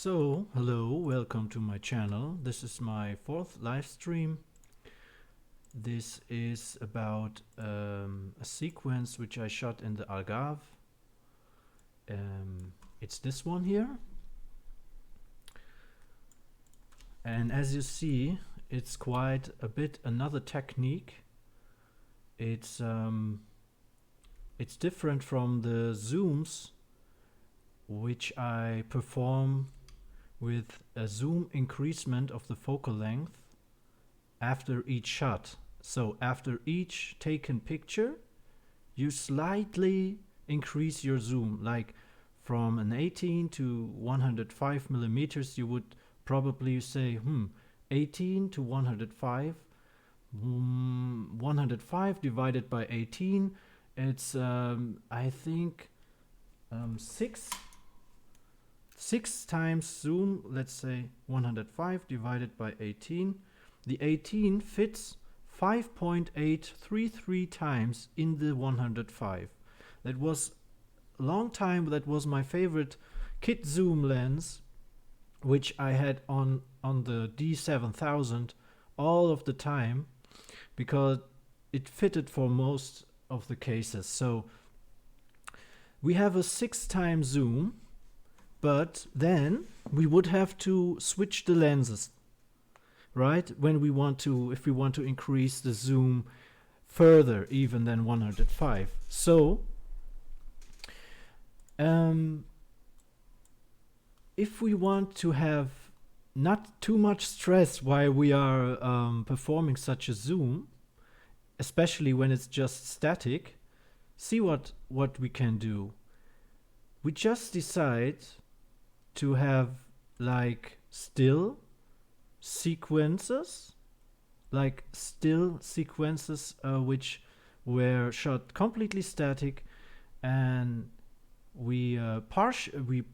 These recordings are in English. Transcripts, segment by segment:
So, hello, welcome to my channel. This is my fourth live stream. This is about a sequence which I shot in the Algarve. It's this one here. And as you see, it's quite a bit another technique. It's different from the zooms which I perform with a zoom increasement of the focal length after each shot. So after each taken picture, you slightly increase your zoom, like from an 18 to 105 millimeters. You would probably say, 18 to 105, 105 divided by 18, it's I think 6 times zoom. Let's say 105 divided by 18. The 18 fits 5.833 times in the 105. That was a long time. That was my favorite kit zoom lens, which I had on the D7000 all of the time, because it fitted for most of the cases. So we have a 6 times zoom, but then we would have to switch the lenses, right? When we want to, if we want to increase the zoom further even than 105. So if we want to have not too much stress while we are performing such a zoom, especially when it's just static, see what we can do. We just decide to have like still sequences, which were shot completely static, and we are portioning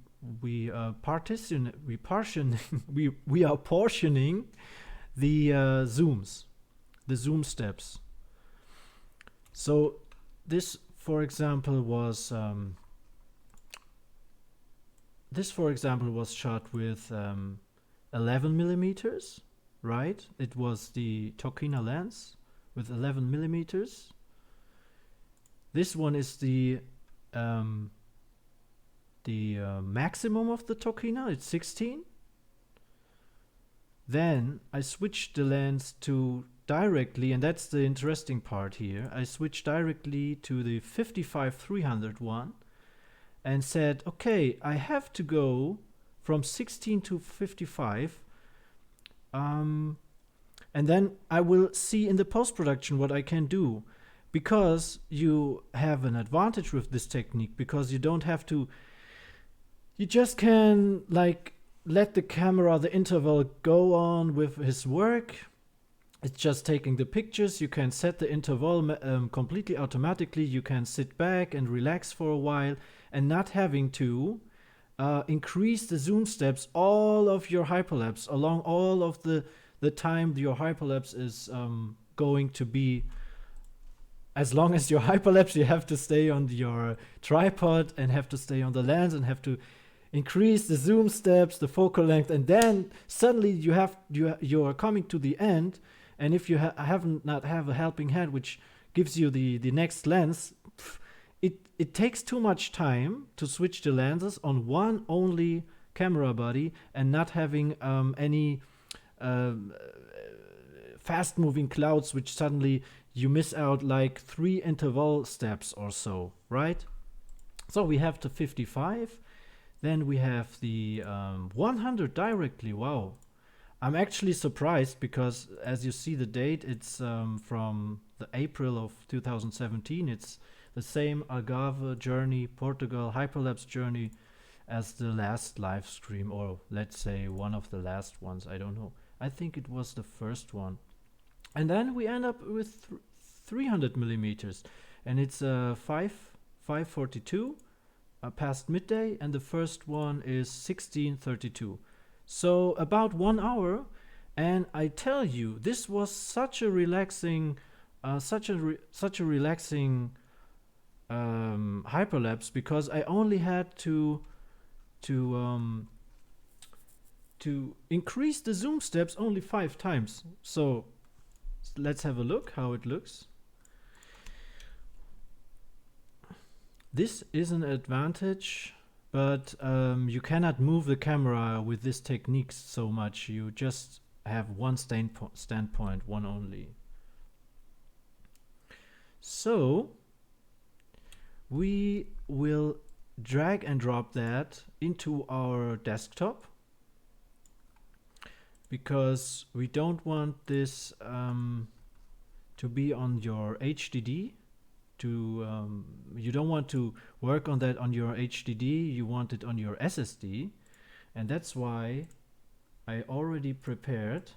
the zooms, the zoom steps. So this, for example, was shot with 11 millimeters, right? It was the Tokina lens with 11 millimeters. This one is the maximum of the Tokina. It's 16. Then I switched the lens to directly, and that's the interesting part here. I switched directly to the 55-300 one and said, okay, I have to go from 16 to 55, and then I will see in the post-production what I can do, because you have an advantage with this technique, because you don't have to, you just can like let the camera, the interval, go on with his work. It's just taking the pictures. You can set the interval completely automatically. You can sit back and relax for a while and not having to increase the zoom steps all of your hyperlapse along all of the time your hyperlapse is going to be. As long as your hyperlapse, you have to stay on your tripod and have to stay on the lens and have to increase the zoom steps, the focal length, and then suddenly you are coming to the end. And if you not have a helping hand which gives you the next lens, it takes too much time to switch the lenses on one only camera body and not having any fast moving clouds, which suddenly you miss out like 3 interval steps or so, right? So we have the 55, then we have the 100 directly. Wow. I'm actually surprised, because as you see the date, it's from the April of 2017. It's the same Algarve journey, Portugal hyperlapse journey as the last live stream, or let's say one of the last ones. I don't know. I think it was the first one. And then we end up with 300 millimeters, and it's 5:42 past midday, and the first one is 16:32. So about 1 hour, and I tell you, this was such a relaxing, hyperlapse, because I only had to to increase the zoom steps only 5 times. So let's have a look how it looks. This is an advantage, but you cannot move the camera with this technique so much. You just have one standpoint, one only. So we will drag and drop that into our desktop, because we don't want this to be on your HDD. You don't want to work on that on your HDD, you want it on your SSD, and that's why I already prepared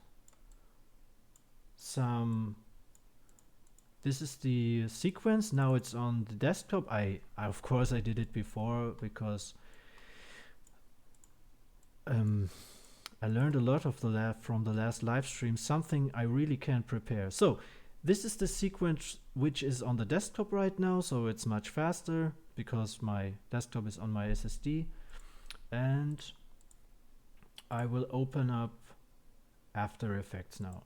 some. This is the sequence. Now it's on the desktop. I of course I did it before, because I learned a lot of from the last live stream, something I really can't prepare. So this is the sequence which is on the desktop right now, so it's much faster because my desktop is on my SSD. And I will open up After Effects now.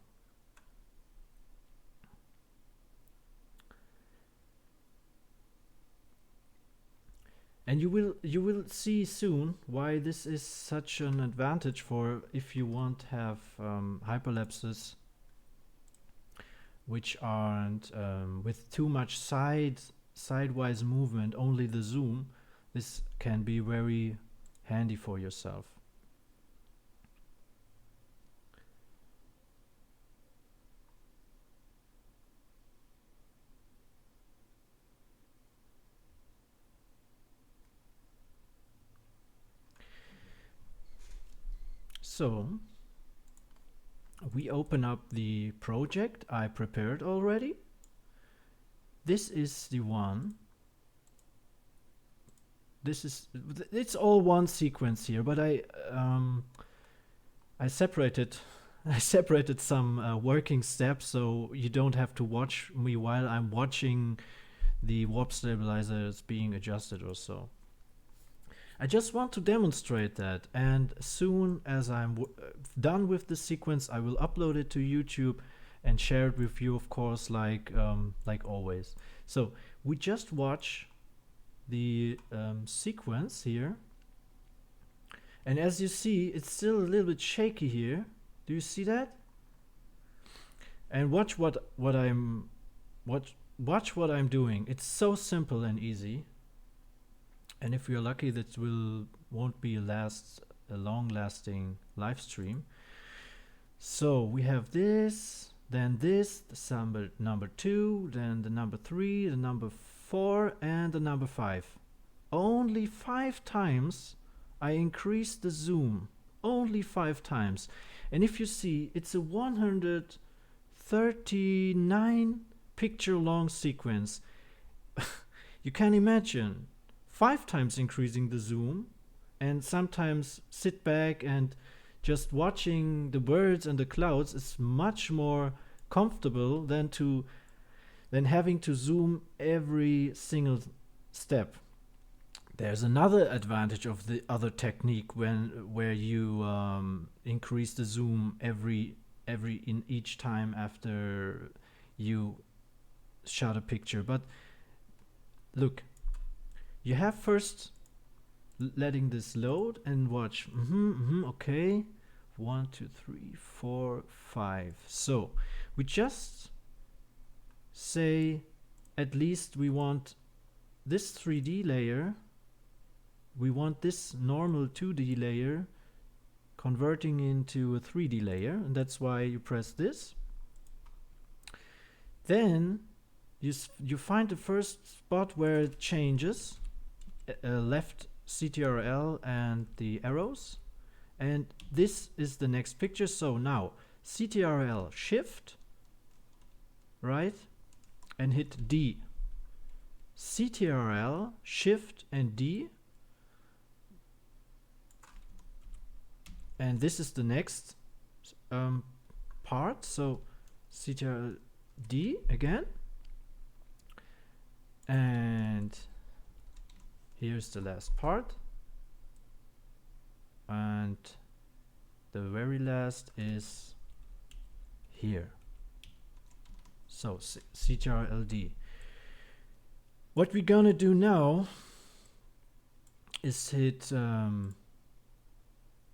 And you will see soon why this is such an advantage for if you want to have hyperlapses which aren't with too much sidewise movement, only the zoom. This can be very handy for yourself. So we open up the project I prepared already. This is the one. It's all one sequence here, but I separated some working steps, so you don't have to watch me while I'm watching the warp stabilizers being adjusted or so. I just want to demonstrate that, and as soon as I'm done with the sequence, I will upload it to YouTube and share it with you, of course, like always. So we just watch the sequence here, and as you see, it's still a little bit shaky here. Do you see that? And watch what I'm doing. It's so simple and easy. And if you're lucky, that won't be a long-lasting live stream. So we have this, then this, the number 2, then the number 3, the number 4, and the number 5. Only 5 times I increased the zoom. Only 5 times. And if you see, it's a 139 picture long sequence. You can imagine 5 times increasing the zoom, and sometimes sit back and just watching the birds and the clouds is much more comfortable than having to zoom every single step. There's another advantage of the other technique where you increase the zoom in each time after you shot a picture. But look, you have first letting this load and watch. Okay, 1, 2, 3, 4, 5. So we just say at least we want this 3D layer, we want this normal 2D layer converting into a 3D layer, and that's why you press this. Then you find the first spot where it changes, left CTRL and the arrows, and this is the next picture. So now CTRL shift, right, and hit D. CTRL shift and D, and this is the next part. So CTRL D again, and here's the last part, and The very last is here. So CTRL-D. What we're gonna do now is hit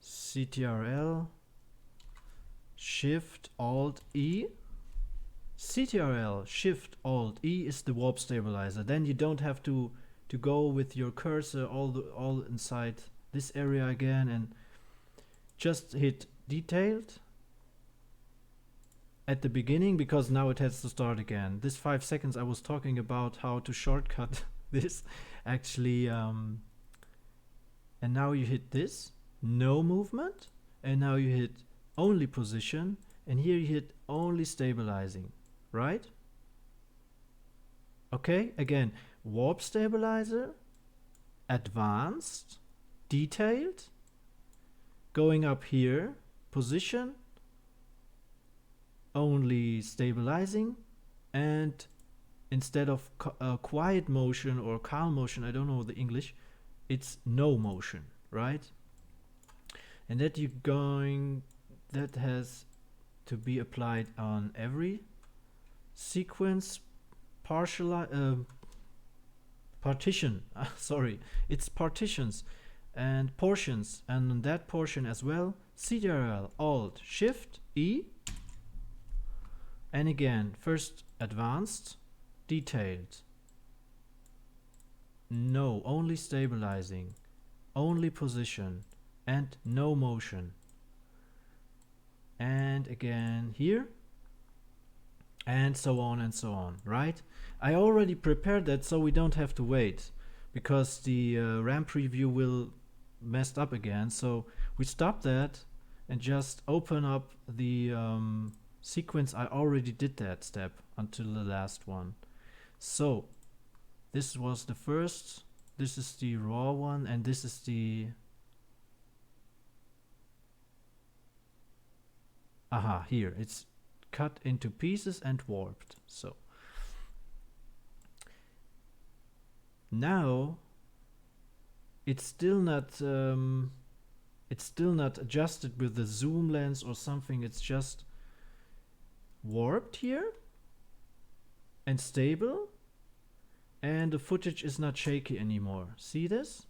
CTRL, Shift Alt E. CTRL Shift Alt E is the warp stabilizer. Then you don't have to go with your cursor all inside this area again, and just hit detailed at the beginning, because now it has to start again. This 5 seconds I was talking about how to shortcut this actually, and now you hit this, no movement, and now you hit only position, and here you hit only stabilizing, right? Okay, again, warp stabilizer, advanced, detailed, going up here, position, only stabilizing, and instead of quiet motion or calm motion, I don't know the English, it's no motion, right? And that that has to be applied on every sequence partition. Sorry, it's partitions and portions, and on that portion as well, CTRL Alt Shift E, and again first advanced, detailed, no, only stabilizing, only position, and no motion, and again here, and so on, right? I already prepared that so we don't have to wait, because the RAM preview will messed up again. So we stop that and just open up the sequence. I already did that step until the last one. So this was the first, this is the raw one, and this is the here it's cut into pieces and warped. So now it's still not adjusted with the zoom lens or something. It's just warped here and stable, and the footage is not shaky anymore. See this?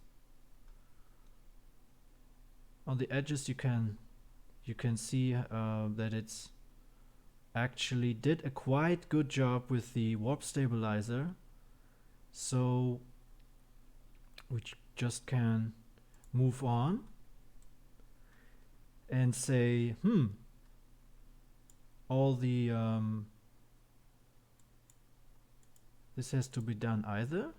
On the edges you can see that it's actually did a quite good job with the warp stabilizer. So we just can move on and say, all the this has to be done either.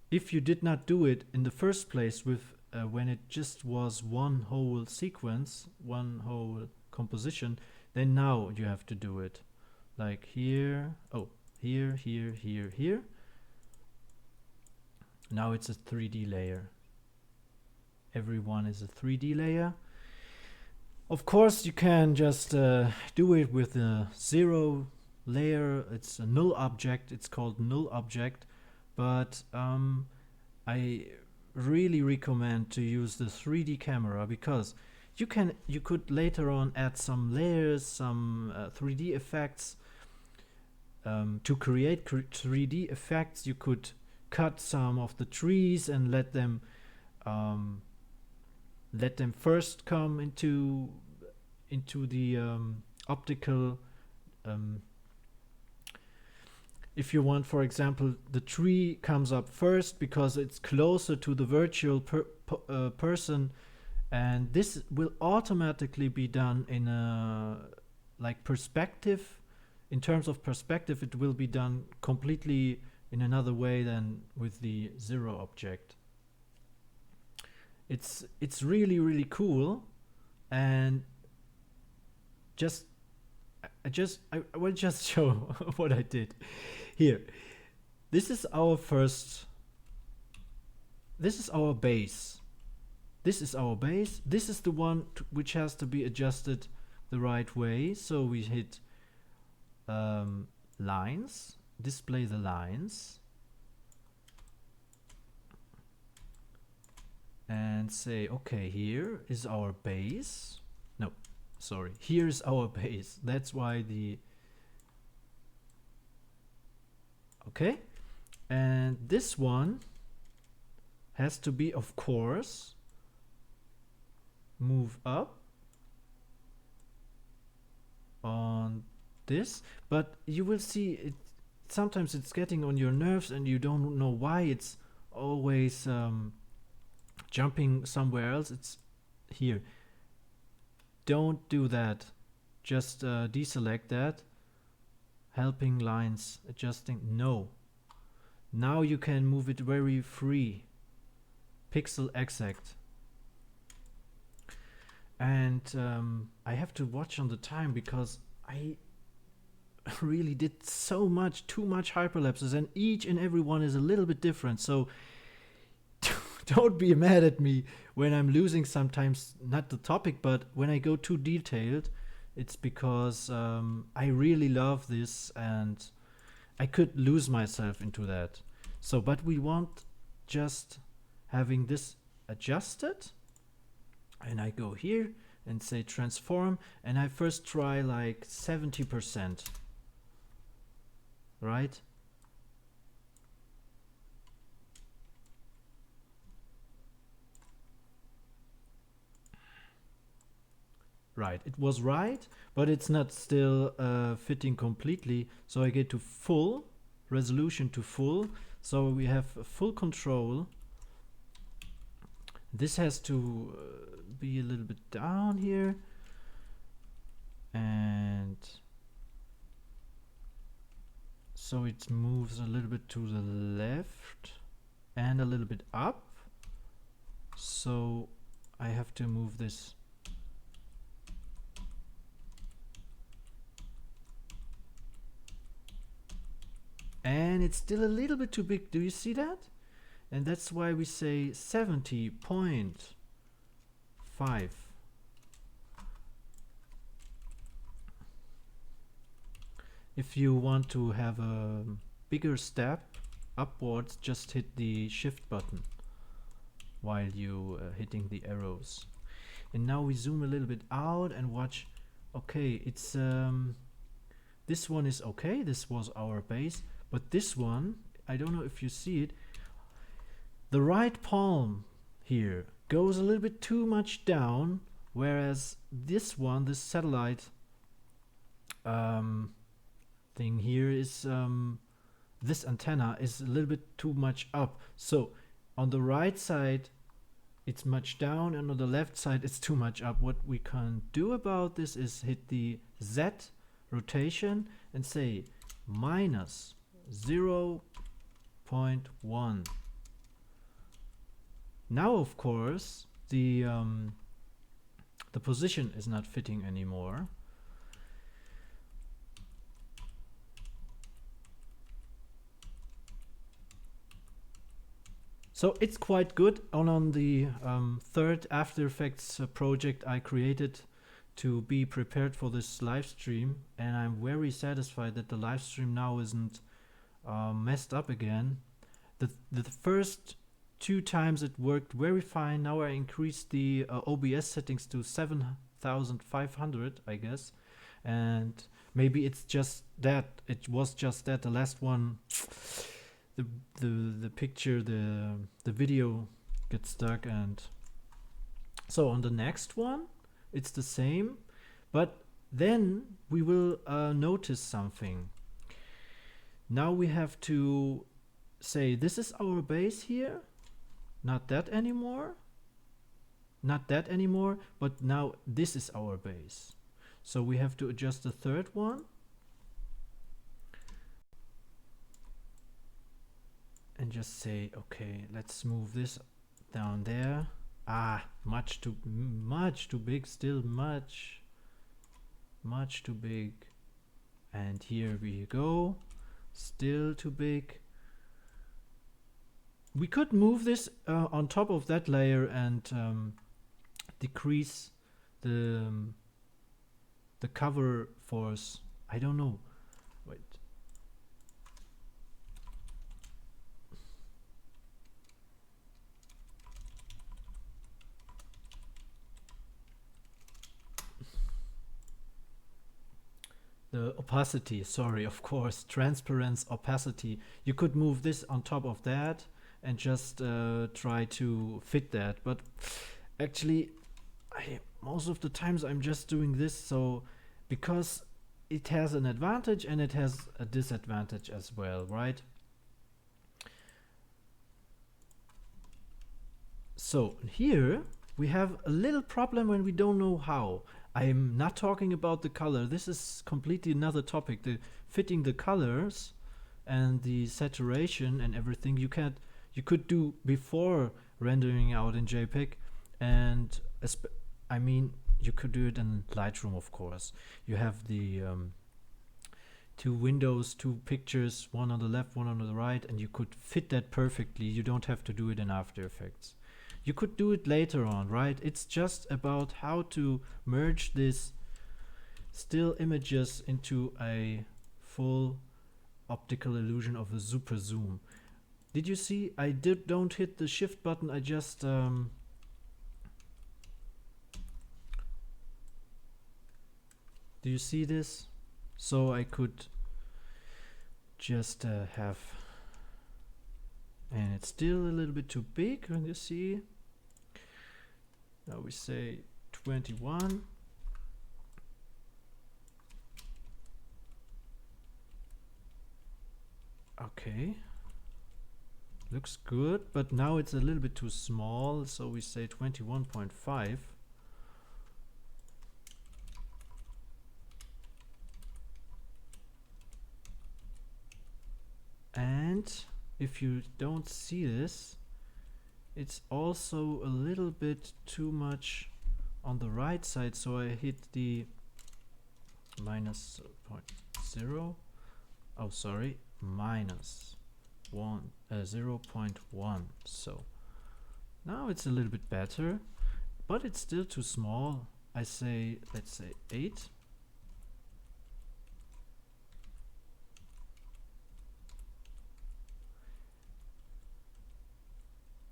If you did not do it in the first place with when it just was one whole sequence, one whole composition, then now you have to do it like here, here, here. Now it's a 3D layer. Everyone is a 3D layer. Of course, you can just do it with a 0 layer. It's a null object. It's called null object. But I really recommend to use the 3D camera, because you could later on add some layers, some 3D effects. To create 3D effects, you could cut some of the trees and let them first come into the optical. If you want, for example, the tree comes up first because it's closer to the virtual person, and this will automatically be done in a like perspective. In terms of perspective, it will be done completely in another way than with the 0 object. It's really, really cool, and I will just show what I did here. This is our base. This is our base. This is the one which has to be adjusted the right way. So we hit lines, display the lines, and say, okay, here is our base. No, sorry, here's our base. That's why the, okay. And this one has to be, of course, move up on this, but you will see it sometimes it's getting on your nerves and you don't know why it's always jumping somewhere else. It's here. Don't do that. Just deselect that. Helping lines, adjusting, no. Now you can move it very free. Pixel exact. And I have to watch on the time because I really did so much, too much hyperlapses, and each and every one is a little bit different. So don't be mad at me when I'm losing sometimes, not the topic, but when I go too detailed, it's because I really love this and I could lose myself into that. So, but we want just having this adjusted, and I go here and say transform, and I first try like 70%, right? Right, it was right, but it's not still fitting completely. So I get to full resolution to full. So we have full control. This has to be a little bit down here. And so it moves a little bit to the left and a little bit up. So I have to move this. And it's still a little bit too big. Do you see that? And that's why we say 70.5. If you want to have a bigger step upwards, just hit the shift button while you hitting the arrows. And now we zoom a little bit out and watch. Okay, it's this one is okay. This was our base. But this one, I don't know if you see it, the right palm here goes a little bit too much down, whereas this one, this satellite thing here is, this antenna is a little bit too much up. So on the right side, it's much down, and on the left side, it's too much up. What we can do about this is hit the Z rotation and say minus 0.1. Now, of course, the position is not fitting anymore. So it's quite good. On the third After Effects project I created to be prepared for this live stream, and I'm very satisfied that the live stream now isn't messed up again. The first 2 times it worked very fine. Now I increased the OBS settings to 7,500, I guess, and maybe it's just that. It was just that the last one, the picture, the video gets stuck, and so on the next one it's the same, but then we will notice something. Now we have to say this is our base here, not that anymore, not that anymore, but now this is our base. So we have to adjust the third one and just say, okay, let's move this down there. Much too big, still much too big. And here we go, still too big. We could move this on top of that layer and decrease the cover force. I don't know. Wait. the opacity, sorry, of course, transparency, opacity. You could move this on top of that and just try to fit that. But actually, most of the times I'm just doing this so because it has an advantage and it has a disadvantage as well, right? So here we have a little problem when we don't know how. I'm not talking about the color. This is completely another topic. The fitting the colors and the saturation and everything you could do before rendering out in JPEG, and I mean you could do it in Lightroom, of course. You have the two windows, two pictures, one on the left, one on the right, and you could fit that perfectly. You don't have to do it in After Effects. You could do it later on, right? It's just about how to merge this still images into a full optical illusion of a super zoom. Did you see? I don't hit the shift button. I just do you see this? So I could just have, and it's still a little bit too big when you see. Now we say 21. Okay. Looks good, but now it's a little bit too small, so we say 21.5. And if you don't see this, it's also a little bit too much on the right side, so I hit the minus 0.0. Oh, sorry, minus 0.1. So now it's a little bit better, but it's still too small. I say, let's say 8.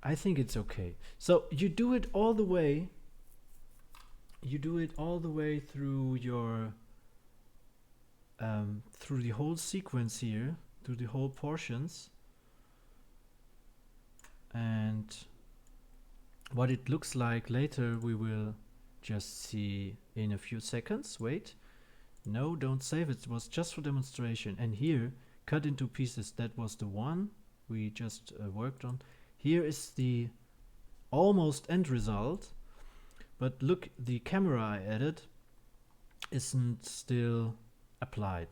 I think it's okay. So you do it all the way. You do it all the way through your through the whole sequence here, through the whole portions. And what it looks like later we will just see in a few seconds. Wait. No, don't save it. It was just for demonstration. And here, cut into pieces. That was the one we just worked on. Here is the almost end result, but look, the camera I added isn't still applied.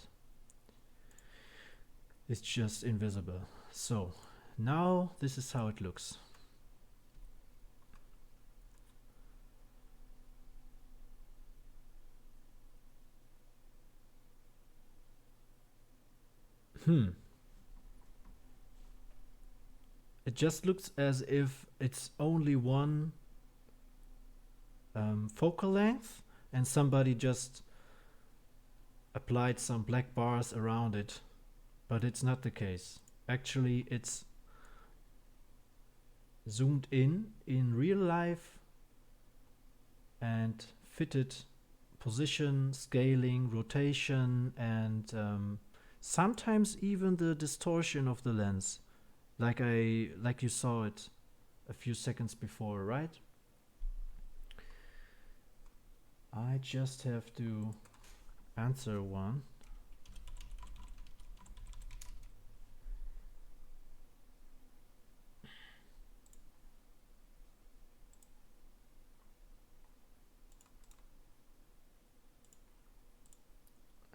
It's just invisible. So now this is how it looks. It just looks as if it's only one focal length and somebody just applied some black bars around it, but it's not the case. Actually, it's zoomed in real life and fitted position, scaling, rotation, and sometimes even the distortion of the lens. Like you saw it a few seconds before, right? I just have to answer one.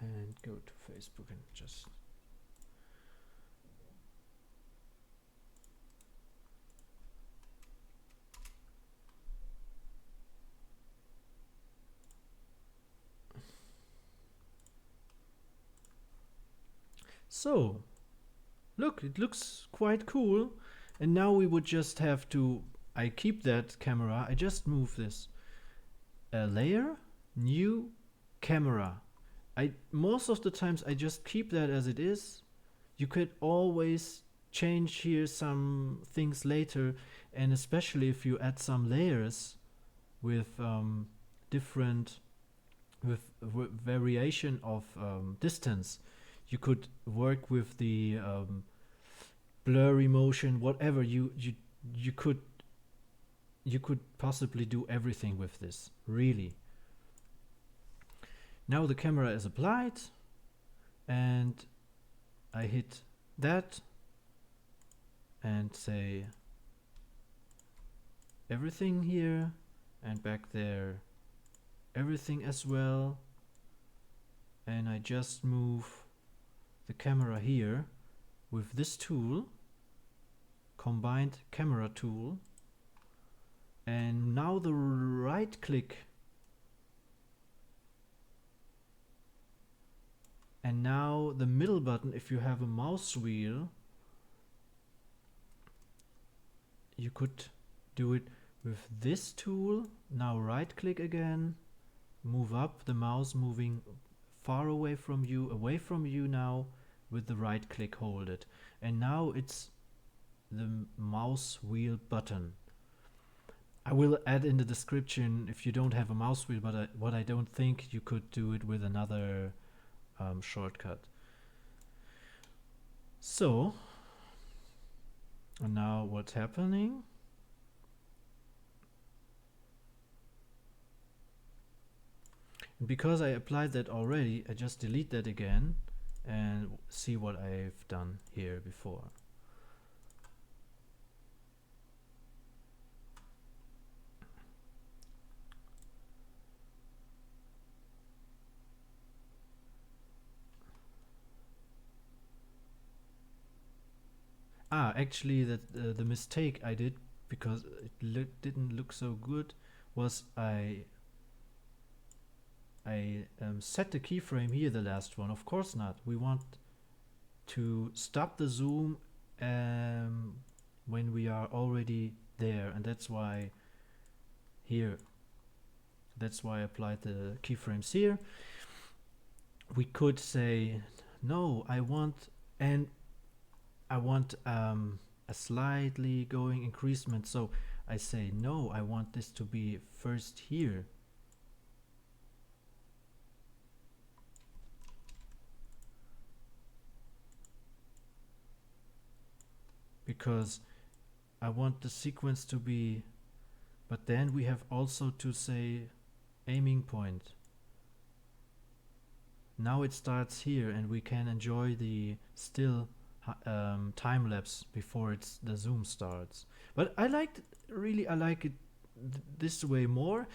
And go to Facebook and just so, look, it looks quite cool. And now we would just have to, I keep that camera, I just move this. Layer, new camera. Most of the times I just keep that as it is. You could always change here some things later, and especially if you add some layers with different with variation of distance. You could work with the blurry motion, whatever you could possibly do everything with this, really. Now the camera is applied, and I hit that and say everything here, and back there everything as well, and I just move the camera here with this tool, combined camera tool, and now the right click, and now the middle button. If you have a mouse wheel, you could do it with this tool. Now right click again, move up, the mouse moving far away from you now, with the right click hold it, and now it's the mouse wheel button. I will add in the description if you don't have a mouse wheel, but what I don't think you could do it with another shortcut. So, and now what's happening? And because I applied that already, I just delete that again and see what I've done here before. Actually, that the mistake I did, because it didn't look so good, was I set the keyframe here, the last one. Of course not. We want to stop the zoom when we are already there, and that's why here. That's why I applied the keyframes here. We could say no, I want a slightly going increasement, so I say no, I want this to be first here. Because I want the sequence to be, but then we have also to say aiming point. Now it starts here, and we can enjoy the still time lapse before the zoom starts. But I like it this way more,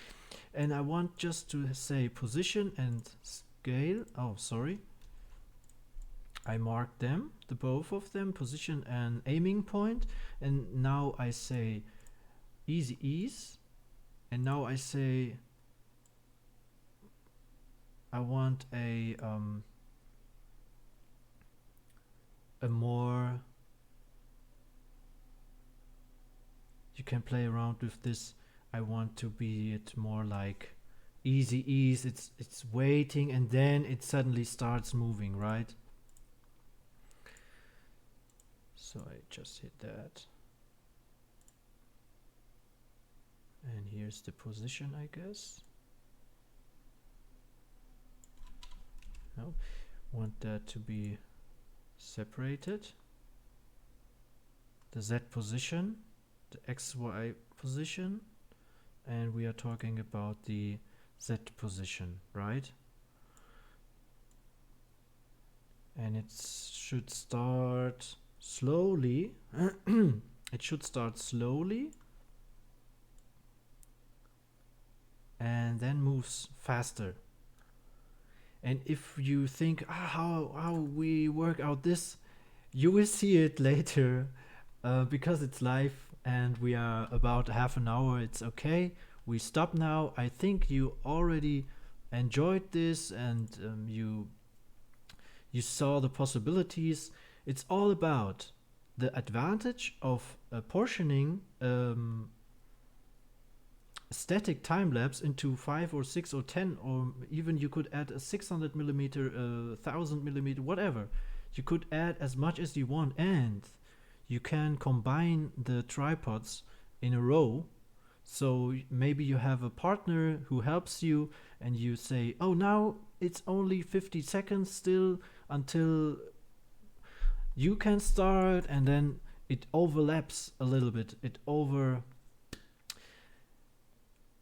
and I want just to say position and scale. Oh, sorry. I marked them, the both of them, position and aiming point, and now I say easy ease, and now I say I want a more, you can play around with this. I want to be it more like easy ease. It's waiting and then it suddenly starts moving, right? So I just hit that, and here's the position, I guess. No, want that to be separated. The Z position, the XY position, and we are talking about the Z position, right? And it should start slowly. It should start slowly and then moves faster. And if you think how we work out this, you will see it later, because it's live and we are about half an hour. It's okay. We stop now. I think you already enjoyed this, and you saw the possibilities. It's all about the advantage of portioning static time lapse into 5 or 6 or 10, or even you could add a 600 millimeter, 1000 millimeter, whatever. You could add as much as you want, and you can combine the tripods in a row. So maybe you have a partner who helps you and you say, oh, now it's only 50 seconds still until you can start, and then it overlaps a little bit.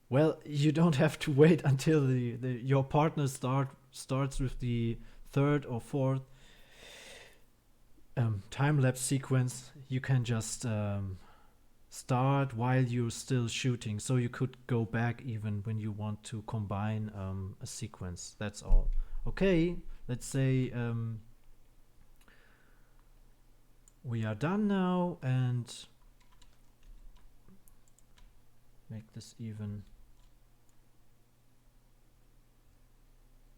Well, you don't have to wait until your partner starts with the third or fourth time-lapse sequence. You can just start while you're still shooting, so you could go back even when you want to combine a sequence. That's all. Okay, let's say we are done now, and make this even.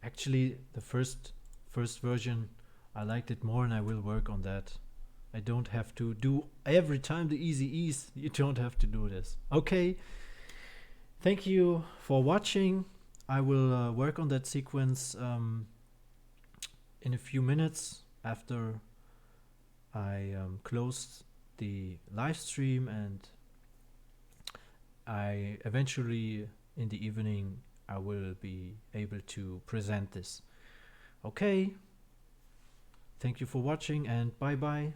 Actually, the first version, I liked it more, and I will work on that. I don't have to do every time the easy ease. You don't have to do this. Okay. Thank you for watching. I will work on that sequence in a few minutes after I close the live stream, and I eventually in the evening I will be able to present this. Okay. Thank you for watching, and bye bye.